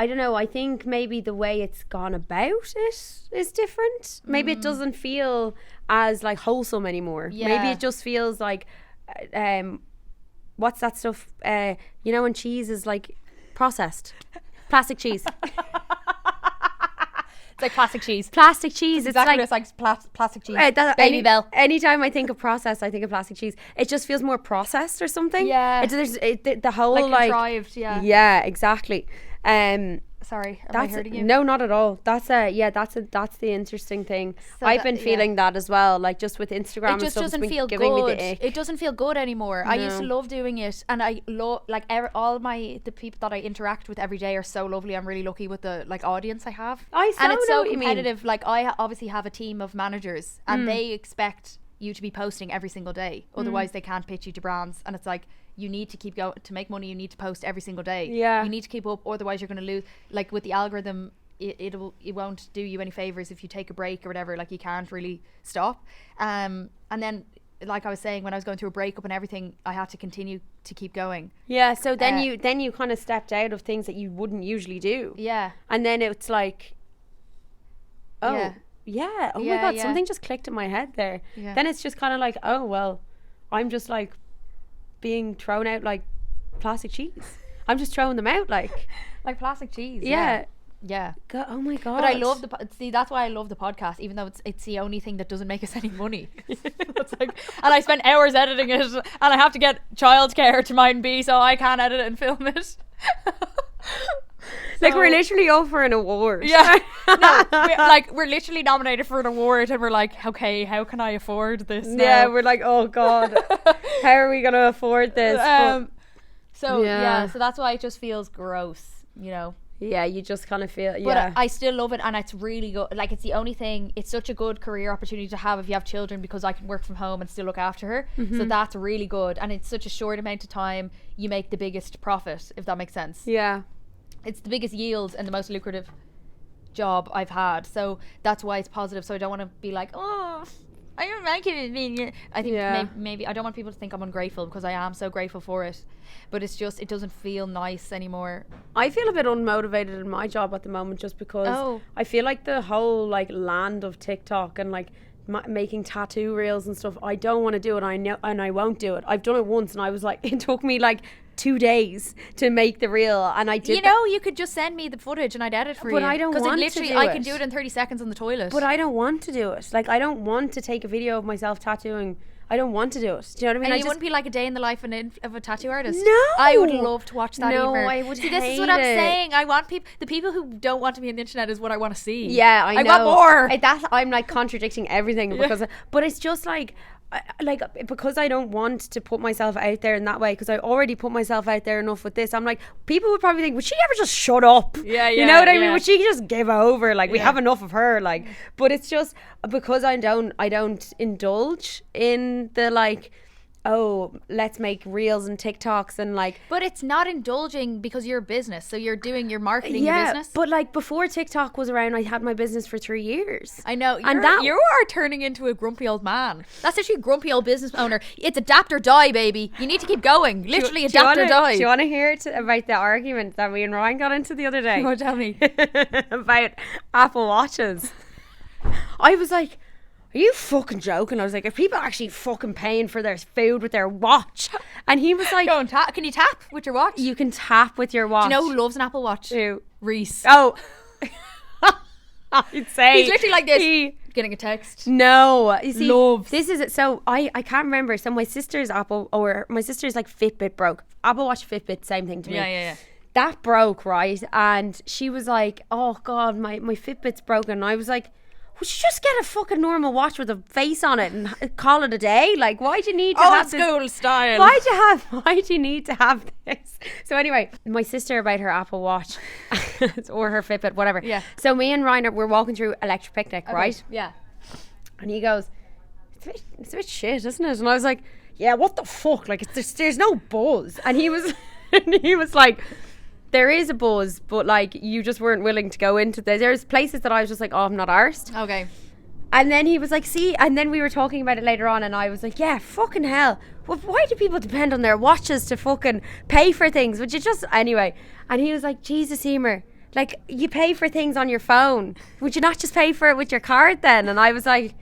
I don't know, I think maybe the way it's gone about it is different. Maybe it doesn't feel as like wholesome anymore. Maybe
Yeah.
it just feels like what's that stuff, when cheese is like processed, plastic cheese.
It's like plastic cheese.
Plastic cheese.
Exactly,
It's
it's like plastic cheese.
Baby
Bell.
Anytime I think of processed, I think of plastic cheese. It just feels more processed or something.
Yeah.
The whole
Like contrived, yeah.
Yeah, exactly.
Sorry, am I
That's
hurting you?
no, not at all. That's the interesting thing.
So
I've
that-
been
yeah.
feeling that as well. Like just with Instagram
It
and
just
stuff, it's
doesn't
been
feel
giving me
good.
the ick.
It doesn't feel good anymore. I used to
No.
love doing it, and I love like all the people that I interact with every day are so lovely. I'm really lucky with the like audience I have.
I
and
so
it's
know
so
what you mean.
competitive. Like I obviously have a team of managers, and they expect you to be posting every single day. Otherwise, they can't pitch you to brands. And it's like, you need to keep going to make money. You need to post every single day.
Yeah.
You need to keep up. Otherwise, you're going to lose. Like with the algorithm, it won't do you any favors if you take a break or whatever. Like you can't really stop. And then, like I was saying, when I was going through a breakup and everything, I had to continue to keep going.
Yeah. So then
Uh,
you kind of stepped out of things that you wouldn't usually do.
Yeah.
And then it's like, oh,
Yeah.
yeah. Oh my
Yeah,
God,
yeah.
something just clicked in my head there.
Yeah.
Then it's just kind of like, oh, well, I'm just like being thrown out like plastic cheese. I'm just throwing them out like,
Like plastic cheese.
yeah.
Yeah.
Oh my god.
But I love see, that's why I love the podcast, even though it's the only thing that doesn't make us any money. It's like, and I spend hours editing it, and I have to get childcare to mine be, so I can't edit it and film it.
Like we're literally up for an award.
Yeah. No, we're literally nominated for an award, and we're like, okay, how can I afford this now?
Yeah, we're like, oh god, how are we gonna afford this?
So that's why it just feels gross, you know.
Yeah, you just kind of feel,
But I still love it, and it's really good. Like, it's the only thing, it's such a good career opportunity to have if you have children, because I can work from home and still look after her. So that's really good, and it's such a short amount of time you make the biggest profit, if that makes sense.
Yeah.
It's the biggest yield and the most lucrative job I've had, so that's why it's positive. So I don't want to be like, oh, I don't like it. I think maybe I don't want people to think I'm ungrateful, because I am so grateful for it, but it's just, it doesn't feel nice anymore.
I feel a bit unmotivated in my job at the moment, just because I feel like the whole like land of TikTok and like making tattoo reels and stuff, I don't want to do it. I know, and I won't do it. I've done it once, and I was like, it took me like 2 days to make the reel, and I did.
You know, you could just send me the footage and I'd edit for you.
But I don't want
literally,
to do
I can do it in 30 seconds on the toilet.
But I don't want to do it. Like, I don't want to take a video of myself tattooing. I don't want to do it. Do you know what I mean?
And you wouldn't be like a day in the life of a tattoo artist?
No!
I would love to watch that.
No,
Emer.
I would
See, this is
hate
what I'm
it.
saying. I want the people who don't want to be on the internet is what I want to see.
Yeah, I know.
want more.
I'm like contradicting everything, because but it's just like because I don't want to put myself out there in that way, because I already put myself out there enough with this. I'm like, people would probably think, would she ever just shut up?
Yeah,
you know what I mean? Would she just give over? Like, we have enough of her. Like, but it's just because I don't indulge in the like, oh, let's make reels and TikToks and like.
But it's not indulging, because you're a business, so you're marketing your business.
But like before TikTok was around, I had my business for 3 years.
I know,
and
you are turning into a grumpy old man. That's actually a grumpy old business owner. It's adapt or die, baby. You need to keep going. Literally adapt or die.
Do you want to hear about the argument that me and Ryan got into the other day?
Oh, tell me.
About Apple Watches. I was like, are you fucking joking? I was like, are people actually fucking paying for their food with their watch? And he was like,
go and tap. Can you tap with your watch?
You can tap with your watch.
Do you know who loves an Apple Watch?
Who?
Reese.
Oh. I'd say
he's literally like this, getting a text.
No, you see,
loves.
This is it. So I can't remember. So my sister's like Fitbit broke. Apple Watch, Fitbit, same thing to me.
Yeah.
That broke, right? And she was like, oh God, my Fitbit's broken. And I was like, would you just get a fucking normal watch with a face on it and call it a day? Like, why do you need to have this?
Old school style.
Why do you need to have this? So anyway, my sister about her Apple Watch or her Fitbit, whatever.
Yeah.
So me and Ryan we're walking through Electric Picnic, right?
Yeah.
And he goes, it's a bit shit, isn't it? And I was like, yeah, what the fuck? Like, there's no buzz. And he was like, there is a buzz, but like you just weren't willing to go into this. There's places that I was just like, oh, I'm not arsed.
Okay.
And then he was like, see, and then we were talking about it later on, and I was like, yeah, fucking hell. Well, why do people depend on their watches to fucking pay for things? Would you just, anyway. And he was like, Jesus, Emer, like, you pay for things on your phone. Would you not just pay for it with your card then? And I was like,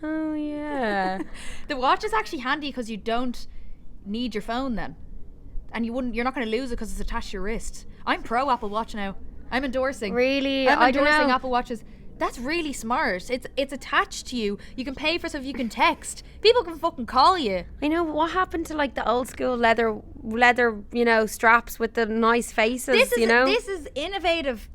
oh, yeah.
The watch is actually handy because you don't need your phone then. And you're not going to lose it because it's attached to your wrist. I'm pro Apple Watch now. I'm endorsing.
Really?
I'm
I don't
endorsing
know.
Apple Watches. That's really smart. It's attached to you. You can pay for stuff. You can text. People can fucking call you.
I know. What happened to like the old school leather, straps with the nice faces?
This is innovative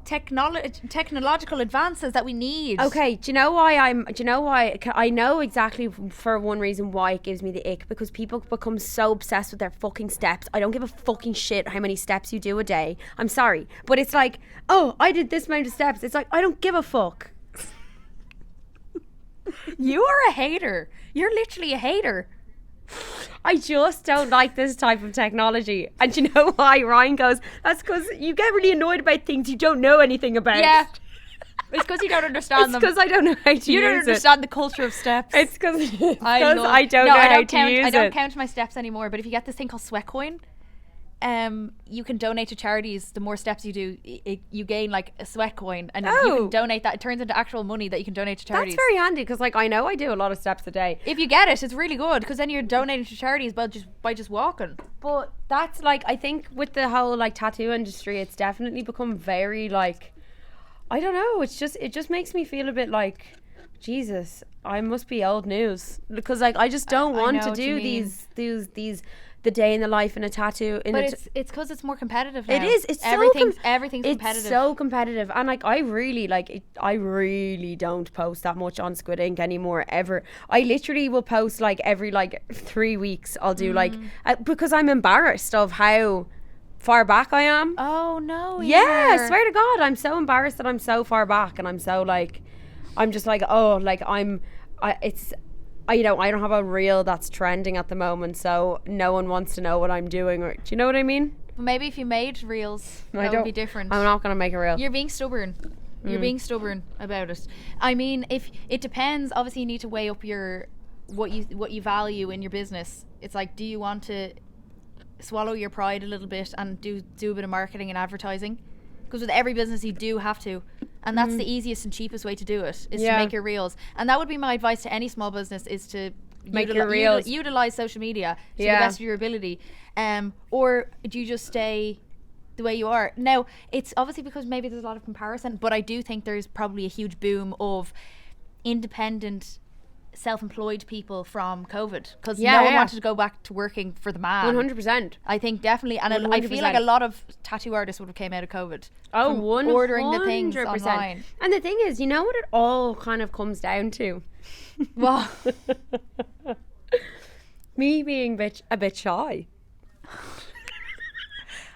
technological advances that we need.
Okay, do you know why I know exactly for one reason why it gives me the ick, because people become so obsessed with their fucking steps. I don't give a fucking shit how many steps you do a day. I'm sorry, but it's like, oh, I did this amount of steps. It's like, I don't give a fuck.
You are a hater. You're literally a hater.
I just don't like this type of technology. And you know why? Ryan goes, that's because you get really annoyed about things you don't know anything about.
Yeah. It's because you don't understand them.
It's because I don't know how to use it.
You don't understand the culture of steps.
It's because I don't know how to use it.
I don't count my steps anymore, but if you get this thing called Sweatcoin, you can donate to charities. The more steps you do, you gain like a sweat coin, and you
Oh.
can donate that. It turns into actual money that you can donate to charities.
That's very handy because like I know I do a lot of steps a day.
If you get it, it's really good because then you're donating to charities by just walking.
But that's like, I think with the whole like tattoo industry, it's definitely become very like, I don't know, it just makes me feel a bit like, Jesus, I must be old news, because like I just don't
I
want
know
to
what you
do
mean.
these the day in the life in a tattoo.
But it's because it's more competitive now.
It is. It's
everything's
it's
competitive.
so competitive, and like I really like it. I really don't post that much on Squid Ink anymore ever. I literally will post like every like 3 weeks. I'll do like because I'm embarrassed of how far back I am.
Oh no!
Yeah, I swear to God, I'm so embarrassed that I'm so far back, and I'm so like, I'm just like, oh, like I don't have a reel that's trending at the moment, so no one wants to know what I'm doing. Or do you know what I mean?
Maybe if you made reels, that would be different.
I'm not gonna make a reel.
You're being stubborn. You're being stubborn about it. I mean, if it depends. Obviously, you need to weigh up what you value in your business. It's like, do you want to swallow your pride a little bit and do a bit of marketing and advertising? Because with every business, you do have to. And that's the easiest and cheapest way to do it, is to make your reels. And that would be my advice to any small business, is to
Make your reels.
utilize social media to the best of your ability. Or do you just stay the way you are? Now, it's obviously because maybe there's a lot of comparison, but I do think there's probably a huge boom of independent, self-employed people from COVID, because no one wanted to go back to working for the man.
100%.
I think definitely, and I feel like a lot of tattoo artists would have came out of COVID.
Oh,
from ordering the things online.
And the thing is, you know what it all kind of comes down to?
Well,
Me being a bit shy.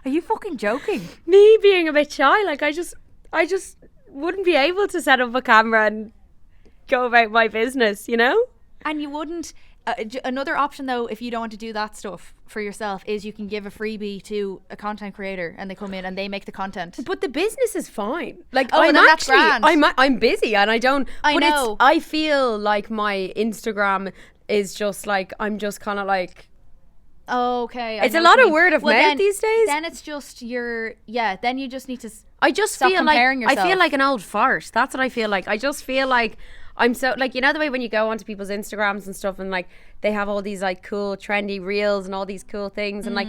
are you fucking joking?
Me being a bit shy, like I just wouldn't be able to set up a camera and go about my business, you know?
And you wouldn't. Another option, though, if you don't want to do that stuff for yourself, is you can give a freebie to a content creator, and they come in and they make the content.
But the business is fine. Like,
Oh,
I'm
then that's
actually,
grand.
I'm busy and I don't.
I
but
know.
I feel like my Instagram is just like, I'm just kind of like.
Okay.
It's a lot of word of mouth these days.
Then it's just then you just need to.
I just
Stop
feel like
comparing
I feel
yourself.
like an old fart. That's what I feel like. I just feel like I'm so like, you know, the way when you go onto people's Instagrams and stuff, and like they have all these like cool trendy reels and all these cool things, and like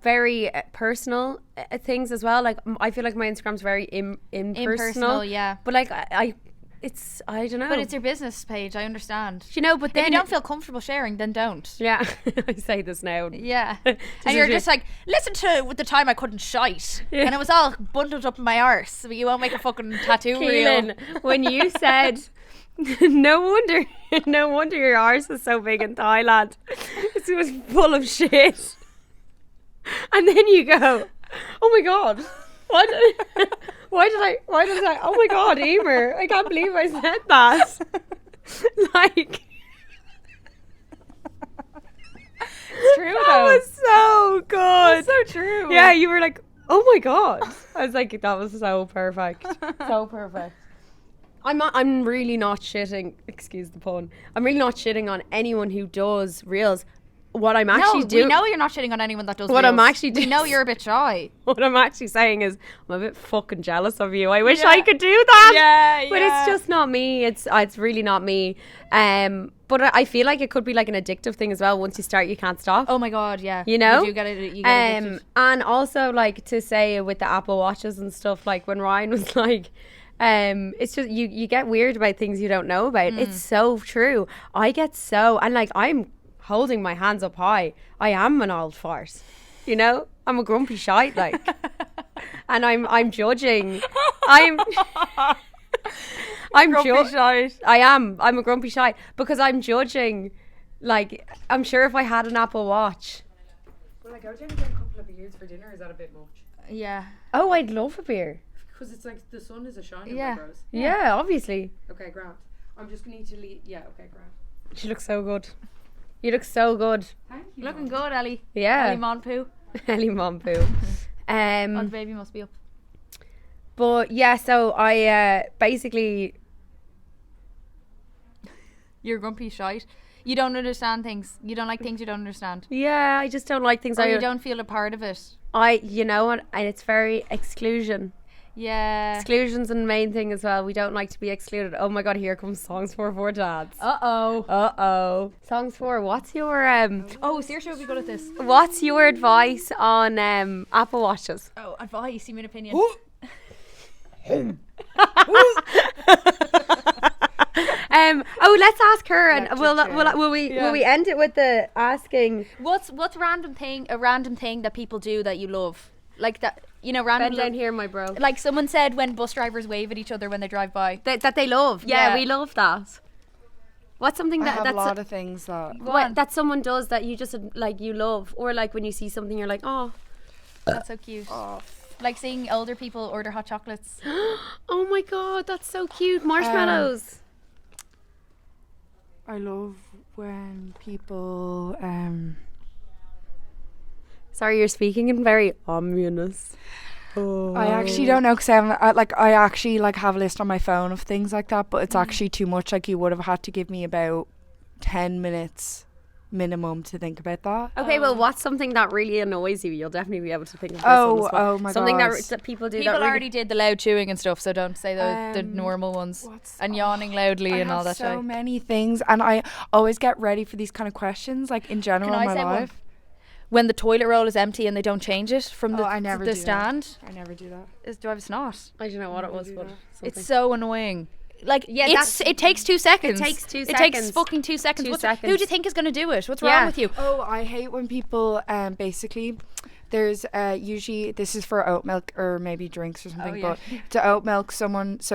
very personal things as well. Like I feel like my Instagram's very impersonal.
Yeah.
But like I don't know.
But it's your business page. I understand.
You know, but
If
then
you don't feel comfortable sharing, then don't.
yeah, I say this now.
Yeah. And you're just like, listen to with the time I couldn't shite. And it was all bundled up in my arse. But you won't make a fucking tattoo reel.
Keelan, when you said no wonder your arse is so big in Thailand. It was full of shit. And then you go, oh my God, why did I oh my God, Emer, I can't believe I said that. Like,
It's true,
that
though.
was so good.
That's so true.
Yeah, you were like, oh my God. I was like, that was so perfect. So perfect. I'm really not shitting, excuse the pun, I'm really not shitting on anyone who does reels. What I'm actually doing,
we know you're not shitting on anyone that does
What
reels.
I'm actually
We
doing-
know you're a bit shy.
what I'm actually saying is I'm a bit fucking jealous of you. I wish I could do that.
Yeah,
But it's just not me. It's really not me. But I feel like it could be like an addictive thing as well. Once you start, you can't stop.
Oh my God, yeah.
You know?
You get it. You get addicted.
And also like to say with the Apple Watches and stuff, like when Ryan was like, it's just you get weird about things you don't know about. It's so true. I get so, and like I'm holding my hands up high. I am an old fart. You know? I'm a grumpy shite, like. And I'm judging. I'm
Grumpy shite.
I am. I'm a grumpy shite because I'm judging. Like, I'm sure if I had an Apple Watch.
Well, like, I would only get a couple of beers for dinner. Is that a bit much?
Yeah.
Oh, I'd love a beer.
Because it's like the sun is a shine on
Yeah.
my brows.
Yeah, obviously.
Okay, grand. I'm just gonna need to leave. Yeah, okay, grand.
She looks so good. You look so good.
Thank you.
Looking good, Ellie.
Yeah.
Ellie Monpoo.
Ellie Mompu.
Oh, the baby must be up.
But yeah, so I basically.
You're grumpy shite. You don't understand things. You don't like things you don't understand.
Yeah, I just don't like things.
Or you don't feel a part of it.
You know what? And it's very exclusion.
Yeah.
Exclusion's the main thing as well. We don't like to be excluded. Oh my god, here comes songs for dads.
Uh-oh.
Songs for. What's your
Oh, seriously, we'll be good at this.
What's your advice on Apple Watches?
Oh, advice, you mean opinion?
Let's ask her, and will we end it with the asking?
What's a random thing that people do that you love? Like that, you know, random.
Bend down here, my bro.
Like someone said when bus drivers wave at each other when they drive by.
That they love. Yeah,
Yeah.
we love that. What's something
I have
that's
a lot of things that.
that someone does that you just like you love, or like when you see something you're like, oh,
That's so cute. Like seeing older people order hot chocolates.
oh my god, that's so cute. Marshmallows.
I love when people.
Sorry, you're speaking in very ominous.
I actually don't know because I actually have a list on my phone of things like that, but it's actually too much. Like you would have had to give me about 10 minutes minimum to think about that.
Okay, well, what's something that really annoys you? You'll definitely be able to think of this on the spot.
Oh my
something
God.
that people do.
People
that really
already did the loud chewing and stuff, so don't say the normal ones. And yawning loudly
I
and all
have
that
so
shit.
many things, and I always get ready for these kind of questions, like in general
Can
in
I
my
say one?
life.
When the toilet roll is empty and they don't change it from
I never
the
do
stand.
I never do that.
Do I have a snot?
I don't know what it was, but
It's so annoying. Like,
Yeah,
it takes 2 seconds.
It takes 2
It
seconds.
takes fucking 2 seconds.
2
Who
seconds.
do you think is going to do it? What's
Yeah.
wrong with you?
Oh, I hate when people basically there's usually this is for oat milk or maybe drinks or something,
yeah.
but to oat milk so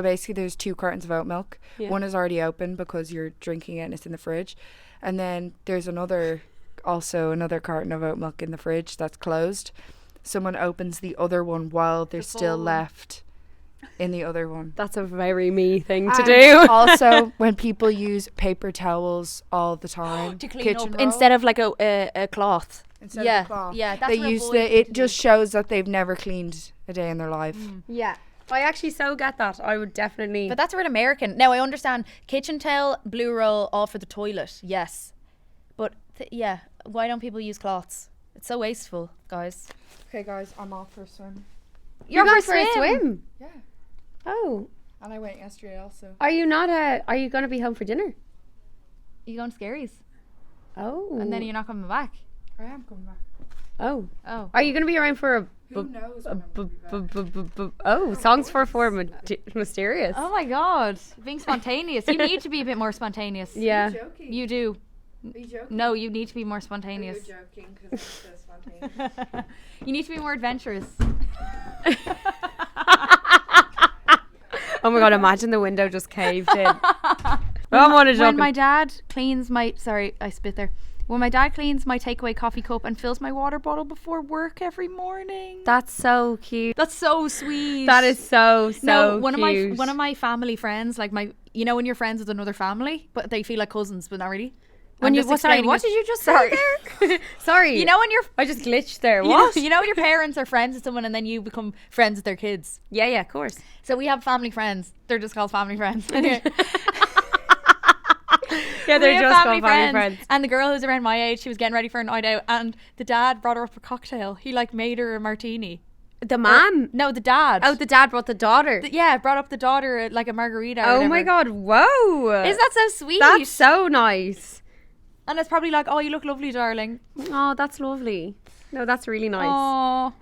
basically there's 2 cartons of oat milk.
Yeah.
One is already open because you're drinking it and it's in the fridge, and then there's another carton of oat milk in the fridge that's closed. Someone opens the other one while there's still left in the other one.
that's a very me thing to
And
do.
also when people use paper towels all the time
To clean
kitchen
up
roll,
instead of like a cloth.
instead
yeah,
of a cloth.
yeah, that's
they
what
use
avoid
the
people
it just
do.
shows that they've never cleaned a day in their life.
Yeah, I actually so get that. I would definitely.
But that's a bit American. Now I understand kitchen towel, blue roll, all for the toilet. Yes, but yeah, why don't people use cloths? It's so wasteful, guys.
Okay guys, I'm off for a swim.
You're going
for
for
a
a swim.
Yeah,
Oh,
and I went yesterday also.
are you not? Are you going to be home for dinner?
You going to Scaries,
Oh,
and then you're not coming back.
I am coming back.
Oh,
Oh,
are you going to be around for a?
Who knows when I'm gonna be back?
Oh, songs for mysterious.
oh my God, being spontaneous. You need to be a bit more spontaneous.
Yeah.
Are you joking?
You do.
Are you joking?
No, you need to be more
You're
spontaneous.
joking because it's so spontaneous.
You need to be more adventurous.
Oh my god! Imagine the window just caved in. I'm on a
When
joking.
my dad cleans my sorry, I spit there. When my dad cleans my takeaway coffee cup and fills my water bottle before work every morning.
That's so cute.
That's so sweet.
That is so
no, one
cute.
of my family friends, like you know when you're friends with another family, but they feel like cousins, but not really.
When
I'm
you
just
sorry,
explaining
what
this-
did you just
Sorry.
say there? Sorry.
You know when you're
I just glitched there.
you
What?
know, you know when your parents are friends with someone and then you become friends with their kids.
Yeah, of course.
So we have family friends. They're just called family friends.
Yeah, they're
We have
just called family friends.
And the girl who's around my age, she was getting ready for a night out, and the dad brought her up a cocktail. He like made her a martini.
The man.
No, the dad.
Oh, the dad brought the daughter.
Yeah, brought up the daughter like a margarita. Or
Oh
whatever.
my god! Whoa.
Is that so sweet?
That's so nice.
And it's probably like, oh, you look lovely, darling.
Oh, that's lovely. No, that's really nice.
Oh,